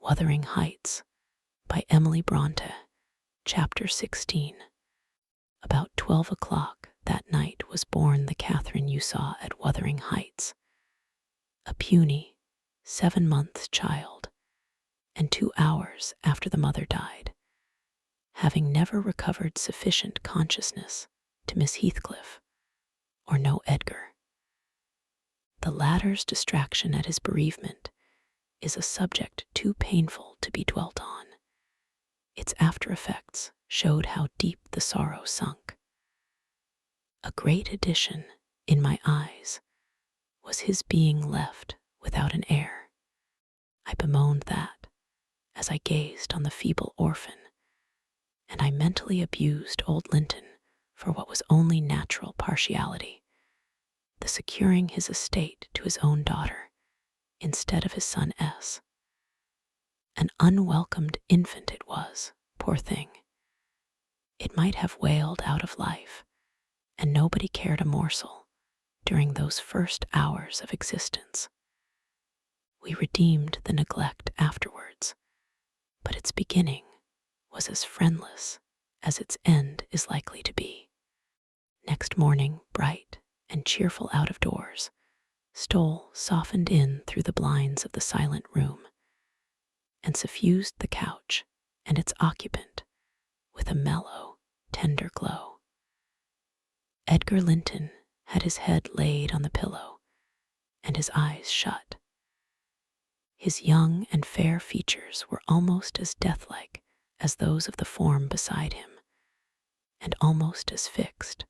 Wuthering Heights by Emily Brontë, Chapter 16. About 12 o'clock that night was born the Catherine you saw at Wuthering Heights, a puny, 7-month child, and 2 hours after the mother died, having never recovered sufficient consciousness to miss Heathcliff or know Edgar. The latter's distraction at his bereavement is a subject too painful to be dwelt on. Its after-effects showed how deep the sorrow sunk. A great addition, in my eyes, was his being left without an heir. I bemoaned that, as I gazed on the feeble orphan, and I mentally abused old Linton for what was only natural partiality, the securing his estate to his own daughter instead of his son S. An unwelcomed infant it was, poor thing. It might have wailed out of life, and nobody cared a morsel during those first hours of existence. We redeemed the neglect afterwards, but its beginning was as friendless as its end is likely to be. Next morning, bright and cheerful out of doors, stole softened in through the blinds of the silent room, and suffused the couch and its occupant with a mellow, tender glow. Edgar Linton had his head laid on the pillow and his eyes shut. His young and fair features were almost as deathlike as those of the form beside him, and almost as fixed.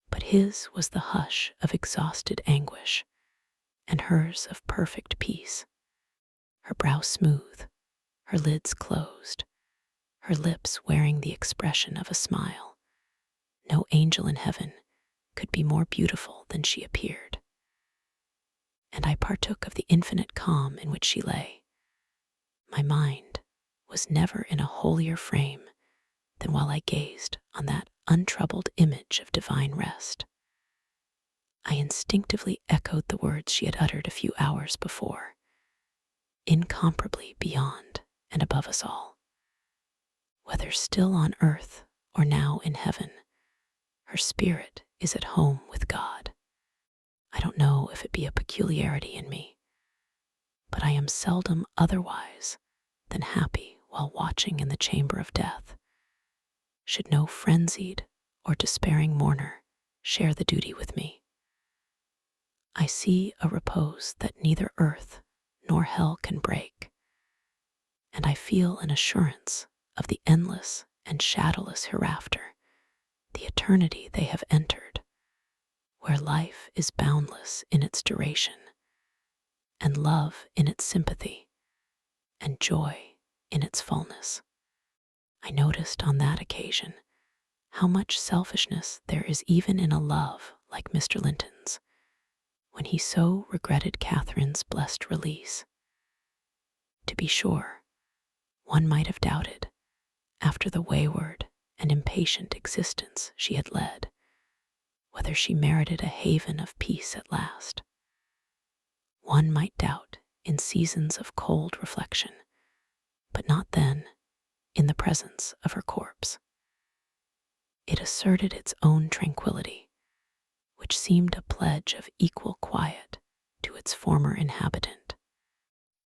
But his was the hush of exhausted anguish, and hers of perfect peace. Her brow smooth, her lids closed, her lips wearing the expression of a smile. No angel in heaven could be more beautiful than she appeared. And I partook of the infinite calm in which she lay. My mind was never in a holier frame than while I gazed on that untroubled image of divine rest. I instinctively echoed the words she had uttered a few hours before, incomparably beyond and above us all. Whether still on earth or now in heaven, her spirit is at home with God. I don't know if it be a peculiarity in me, but I am seldom otherwise than happy while watching in the chamber of death. Should no frenzied or despairing mourner share the duty with me, I see a repose that neither earth nor hell can break, and I feel an assurance of the endless and shadowless hereafter, the eternity they have entered, where life is boundless in its duration, and love in its sympathy, and joy in its fullness. I noticed on that occasion how much selfishness there is even in a love like Mr. Linton's, when he so regretted Catherine's blessed release. To be sure, one might have doubted, after the wayward and impatient existence she had led, whether she merited a haven of peace at last. One might doubt in seasons of cold reflection, but not then in the presence of her corpse. It asserted its own tranquility, which seemed a pledge of equal quiet to its former inhabitant.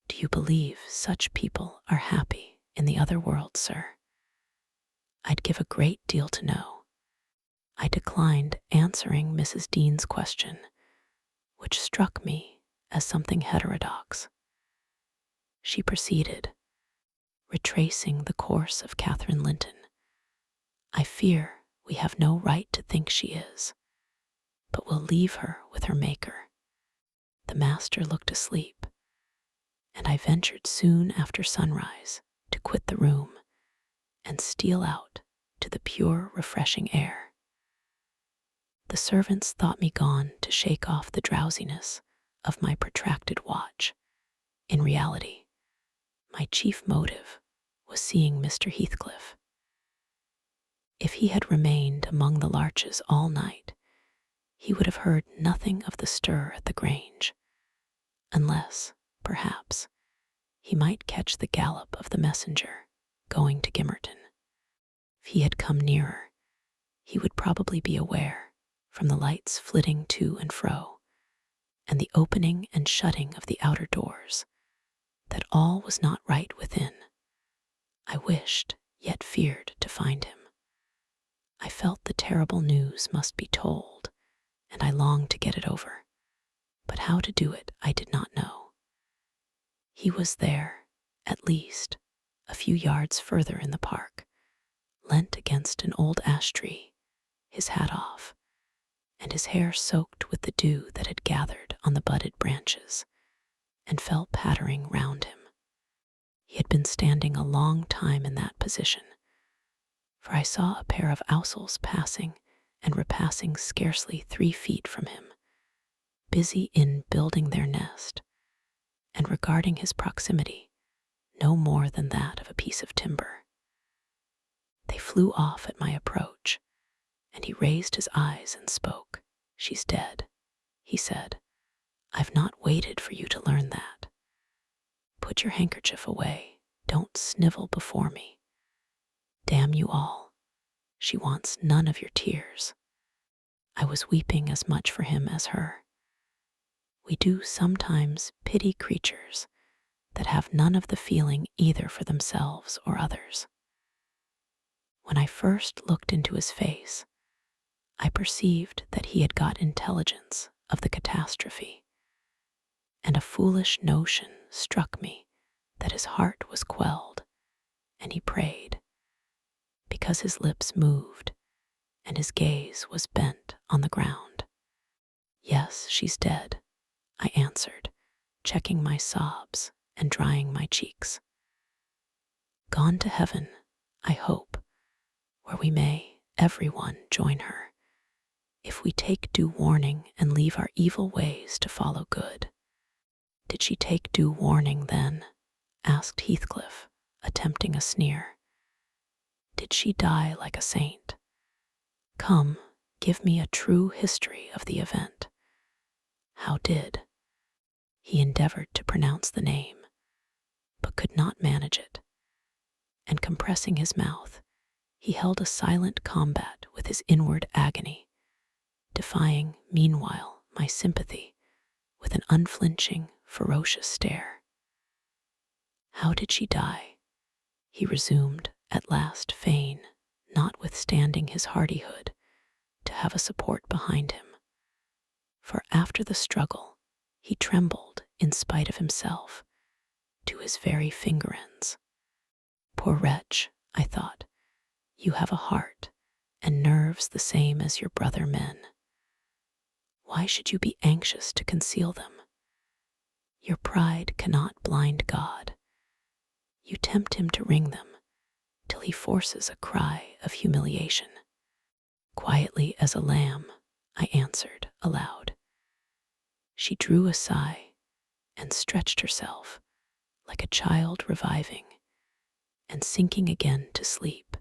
Do you believe such people are happy in the other world, sir? I'd give a great deal to know. I declined answering Mrs. Dean's question, which struck me as something heterodox. She proceeded, retracing the course of Catherine Linton. I fear we have no right to think she is, but will leave her with her Maker. The master looked asleep, and I ventured soon after sunrise to quit the room and steal out to the pure, refreshing air. The servants thought me gone to shake off the drowsiness of my protracted watch. In reality, my chief motive was seeing Mr. Heathcliff. If he had remained among the larches all night, he would have heard nothing of the stir at the Grange, unless, perhaps, He might catch the gallop of the messenger going to Gimmerton. If he had come nearer, he would probably be aware, from the lights flitting to and fro, and the opening and shutting of the outer doors, that all was not right within. I wished, yet feared to find him. I felt the terrible news must be told, and I longed to get it over, but how to do it I did not know. He was there, at least, a few yards further in the park, leant against an old ash tree, his hat off, and his hair soaked with the dew that had gathered on the budded branches and fell pattering round him. He had been standing a long time in that position, for I saw a pair of owls passing and repassing scarcely 3 feet from him, busy in building their nest, and regarding his proximity no more than that of a piece of timber. They flew off at my approach, and he raised his eyes and spoke. "She's dead," he said. "I've not waited for you to learn that. Put your handkerchief away. Don't snivel before me. Damn you all. She wants none of your tears." I was weeping as much for him as her. We do sometimes pity creatures that have none of the feeling either for themselves or others. When I first looked into his face, I perceived that he had got intelligence of the catastrophe, and a foolish notion struck me that his heart was quelled, and he prayed, because his lips moved and his gaze was bent on the ground. "Yes, she's dead," I answered, checking my sobs and drying my cheeks. "Gone to heaven, I hope, where we may, everyone, join her, if we take due warning and leave our evil ways to follow good." "Did she take due warning then?" asked Heathcliff, attempting a sneer. "Did she die like a saint? Come, give me a true history of the event. How did—" He endeavored to pronounce the name, but could not manage it, and compressing his mouth, he held a silent combat with his inward agony, defying, meanwhile, my sympathy with an unflinching, ferocious stare. "How did she die?" he resumed, at last fain, notwithstanding his hardihood, to have a support behind him. For after the struggle, he trembled in spite of himself, to his very finger ends. "Poor wretch," I thought, "you have a heart and nerves the same as your brother men. Why should you be anxious to conceal them? Your pride cannot blind God. You tempt him to wring them, till he forces a cry of humiliation." Quietly as a lamb, I answered aloud. She drew a sigh and stretched herself, like a child reviving and sinking again to sleep.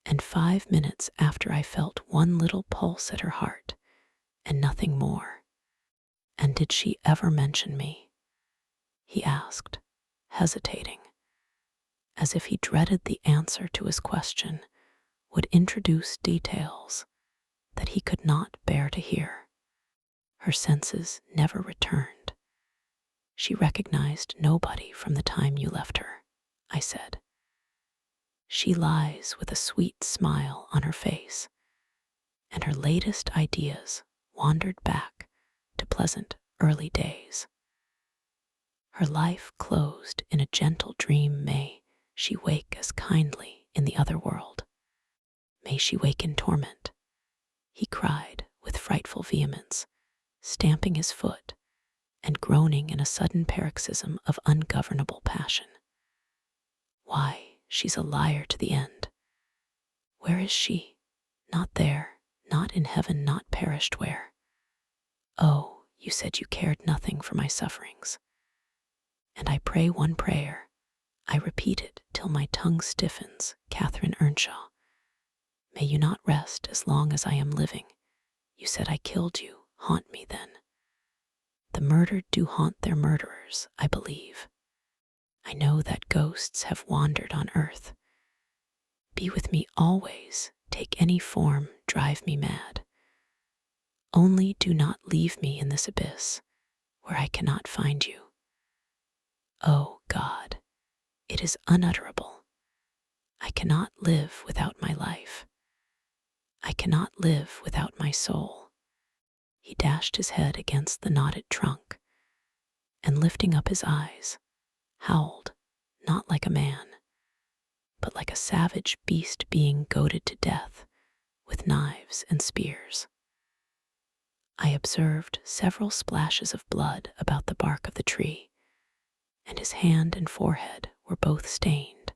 And 5 minutes after I felt one little pulse at her heart, and nothing more. "And did she ever mention me?" he asked, hesitating, as if he dreaded the answer to his question would introduce details that he could not bear to hear. Her senses never returned. She recognized nobody from the time you left her, I said. She lies with a sweet smile on her face, and her latest ideas wandered back to pleasant early days. Her life closed in a gentle dream. May she wake as kindly in the other world. May she wake in torment, he cried with frightful vehemence, stamping his foot and groaning in a sudden paroxysm of ungovernable passion. "Why, she's a liar to the end. Where is she? Not there, not in heaven, not perished where? Oh, you said you cared nothing for my sufferings. And I pray one prayer, I repeat it till my tongue stiffens, Catherine Earnshaw. May you not rest as long as I am living. You said I killed you. Haunt me then. The murdered do haunt their murderers, I believe. I know that ghosts have wandered on earth. Be with me always, take any form, drive me mad. Only do not leave me in this abyss where I cannot find you. Oh God, it is unutterable. I cannot live without my life. I cannot live without my soul. He dashed his head against the knotted trunk and, lifting up his eyes, howled, not like a man, but like a savage beast being goaded to death with knives and spears. I observed several splashes of blood about the bark of the tree, and his hand and forehead were both stained.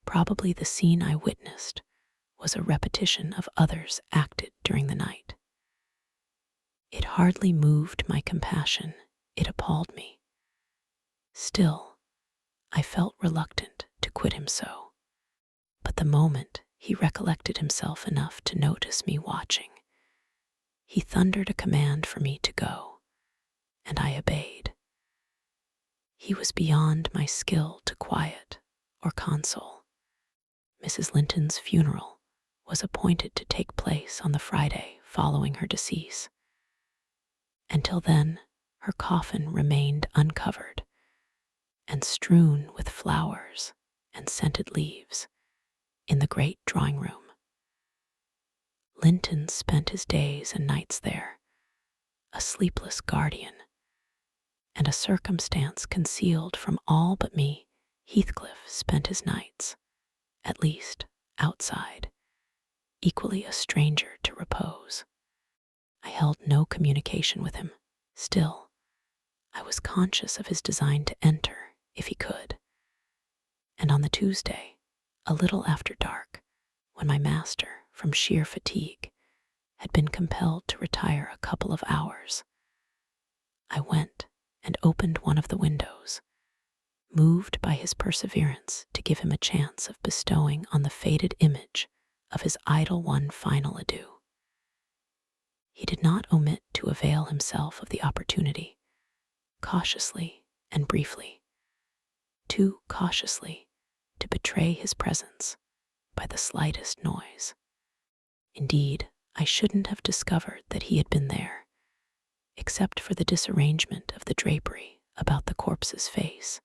Probably the scene I witnessed was a repetition of others acted during the night. It hardly moved my compassion, it appalled me. Still, I felt reluctant to quit him so. But the moment he recollected himself enough to notice me watching, he thundered a command for me to go, and I obeyed. He was beyond my skill to quiet or console. Mrs. Linton's funeral was appointed to take place on the Friday following her decease. Until then, her coffin remained uncovered and strewn with flowers and scented leaves in the great drawing room. Linton spent his days and nights there, a sleepless guardian, and a circumstance concealed from all but me. Heathcliff spent his nights, at least outside, equally a stranger to repose. I held no communication with him. Still, I was conscious of his design to enter if he could. And on the Tuesday, a little after dark, when my master, from sheer fatigue, had been compelled to retire a couple of hours, I went and opened one of the windows, moved by his perseverance to give him a chance of bestowing on the faded image of his idol one final adieu. He did not omit to avail himself of the opportunity, cautiously and briefly, too cautiously to betray his presence by the slightest noise. Indeed, I shouldn't have discovered that he had been there, except for the disarrangement of the drapery about the corpse's face,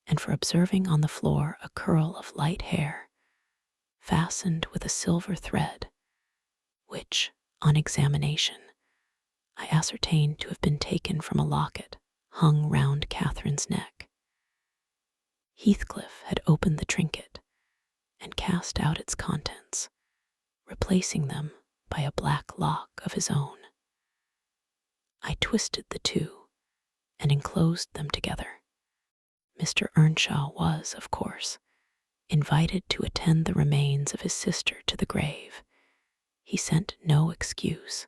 and for observing on the floor a curl of light hair, fastened with a silver thread, which, on examination, I ascertained to have been taken from a locket hung round Catherine's neck. Heathcliff had opened the trinket and cast out its contents, replacing them by a black lock of his own. I twisted the two and enclosed them together. Mr. Earnshaw was, of course, invited to attend the remains of his sister to the grave. He sent no excuse,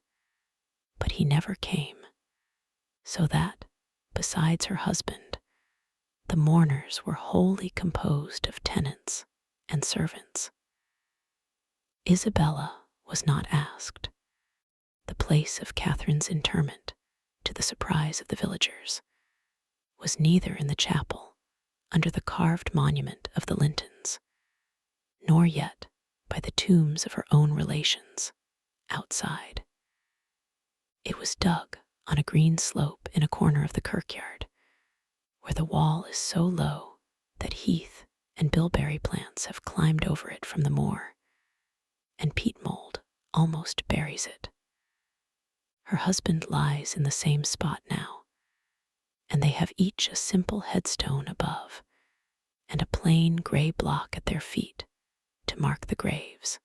but he never came, so that, besides her husband, the mourners were wholly composed of tenants and servants. Isabella was not asked. The place of Catherine's interment, to the surprise of the villagers, was neither in the chapel under the carved monument of the Lintons, nor yet by the tombs of her own relations outside. It was dug on a green slope in a corner of the kirkyard, where the wall is so low that heath and bilberry plants have climbed over it from the moor, and peat mold almost buries it. Her husband lies in the same spot now, and they have each a simple headstone above and a plain gray block at their feet to mark the graves.